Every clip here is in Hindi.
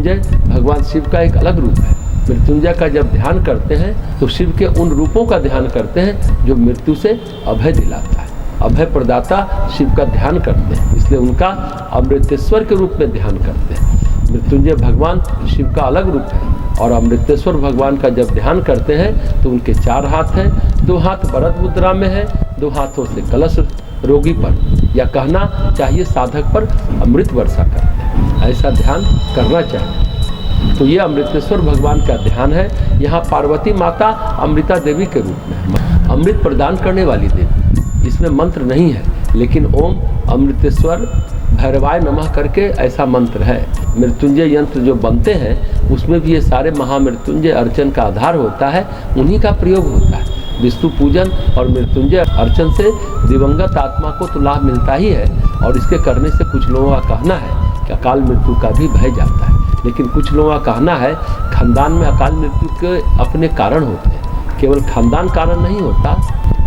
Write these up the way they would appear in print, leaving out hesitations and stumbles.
मृत्युंजय भगवान शिव का एक अलग रूप है। मृत्युंजय का जब ध्यान करते हैं तो शिव के उन रूपों का ध्यान करते हैं जो मृत्यु से अभय दिलाता है। अभय प्रदाता शिव का ध्यान करते हैं, इसलिए उनका अमृतेश्वर के रूप में ध्यान करते हैं। मृत्युंजय भगवान शिव का अलग रूप है और अमृतेश्वर भगवान का जब ध्यान करते हैं तो उनके 4 हाथ हैं, 2 हाथ वरद मुद्रा में है, 2 हाथों से कलश रोगी पर या कहना चाहिए साधक पर अमृत वर्षा करते हैं। ऐसा ध्यान करना चाहिए। तो ये अमृतेश्वर भगवान का ध्यान है। यहाँ पार्वती माता अमृता देवी के रूप में अमृत प्रदान करने वाली देवी। इसमें मंत्र नहीं है, लेकिन ओम अमृतेश्वर भैरवाय नमः करके ऐसा मंत्र है। मृत्युंजय यंत्र जो बनते हैं उसमें भी ये सारे महामृत्युंजय अर्चन का आधार होता है, उन्हीं का प्रयोग होता है। विष्णु पूजन और मृत्युंजय अर्चन से दिवंगत आत्मा को तो लाभ मिलता ही है, और इसके करने से कुछ लोगों का कहना है कि अकाल मृत्यु का भी भय जाता है। लेकिन कुछ लोगों का कहना है खानदान में अकाल मृत्यु के अपने कारण होते हैं। केवल खानदान कारण नहीं होता,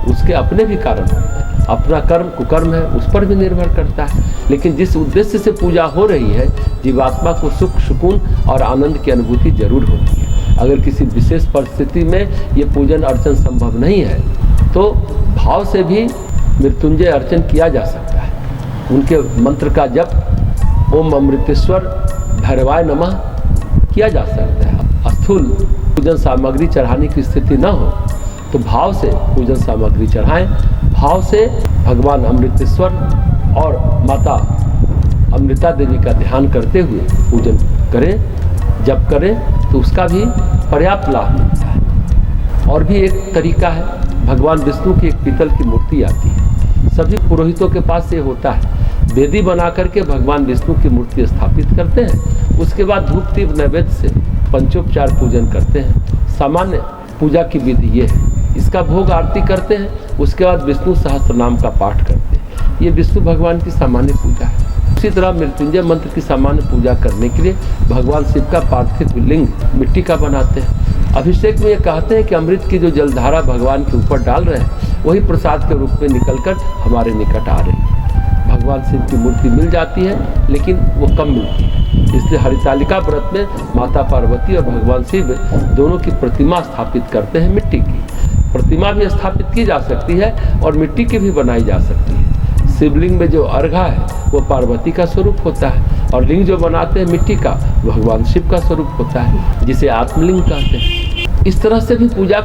उसके अपने भी कारण होते हैं। अपना कर्म कुकर्म है, उस पर भी निर्भर करता है। लेकिन जिस उद्देश्य से पूजा हो रही है, जीवात्मा को सुख सुकून और आनंद की अनुभूति जरूर होती है। अगर किसी विशेष परिस्थिति में ये पूजन अर्चन संभव नहीं है तो भाव से भी मृत्युंजय अर्चन किया जा सकता है। उनके मंत्र का जप ओम अमृतेश्वर भैरवाय नमः किया जा सकता है। स्थूल पूजन सामग्री चढ़ाने की स्थिति न हो तो भाव से पूजन सामग्री चढ़ाएं। भाव से भगवान अमृतेश्वर और माता अमृता देवी का ध्यान करते हुए पूजन करें, जप करें तो उसका भी पर्याप्त लाभ मिलता है। और भी एक तरीका है, भगवान विष्णु की एक पीतल की मूर्ति आती है, सभी पुरोहितों के पास ये होता है। वेदी बना करके भगवान विष्णु की मूर्ति स्थापित करते हैं, उसके बाद धूप दीप नैवेद्य से पंचोपचार पूजन करते हैं। सामान्य पूजा की विधि ये है। इसका भोग आरती करते हैं, उसके बाद विष्णु सहस्त्र नाम का पाठ करते हैं। ये विष्णु भगवान की सामान्य पूजा है। उसी तरह मृत्युंजय मंत्र की सामान्य पूजा करने के लिए भगवान शिव का पार्थिव लिंग मिट्टी का बनाते हैं। अभिषेक में ये कहते हैं कि अमृत की जो जलधारा भगवान के ऊपर डाल रहे हैं वही प्रसाद के रूप में निकलकर हमारे निकट आ रही है। भगवान शिव की मूर्ति मिल जाती है, लेकिन वो कम मिलती है। इसलिए हरितालिका व्रत में माता पार्वती और भगवान शिव दोनों की प्रतिमा स्थापित करते हैं। मिट्टी की प्रतिमा भी स्थापित की जा सकती है और मिट्टी की भी बनाई जा सकती है। शिवलिंग में जो अर्घा है वो पार्वती का स्वरूप होता है, और लिंग जो बनाते हैं मिट्टी का भगवान शिव का स्वरूप होता है, जिसे आत्मलिंग कहते हैं। इस तरह से भी पूजा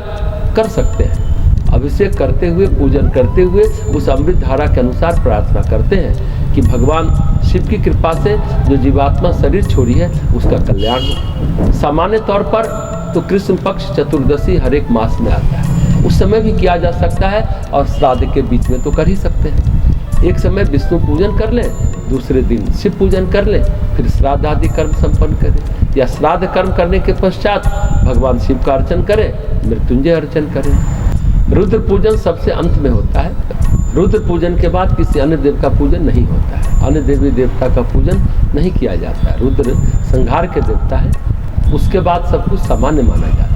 कर सकते हैं। अभिषेक करते हुए, पूजन करते हुए उस अमृत धारा के अनुसार प्रार्थना करते हैं कि भगवान शिव की कृपा से जो जीवात्मा शरीर छोड़ी है उसका कल्याण हो। सामान्य तौर पर तो कृष्ण पक्ष चतुर्दशी हर एक मास में आता है, उस समय भी किया जा सकता है, और श्राद्ध के बीच में तो कर ही सकते हैं। एक समय विष्णु पूजन कर लें, दूसरे दिन शिव पूजन कर लें, फिर श्राद्ध आदि कर्म संपन्न करें, या श्राद्ध कर्म करने के पश्चात भगवान शिव का अर्चन करें, मृत्युंजय अर्चन करें। रुद्र पूजन सबसे अंत में होता है। रुद्र पूजन के बाद किसी अन्य देव का पूजन नहीं होता है। अन्य देवी देवता का पूजन नहीं किया जाता है। रुद्र संहार के देवता है, उसके बाद सब कुछ सामान्य माना जाता है।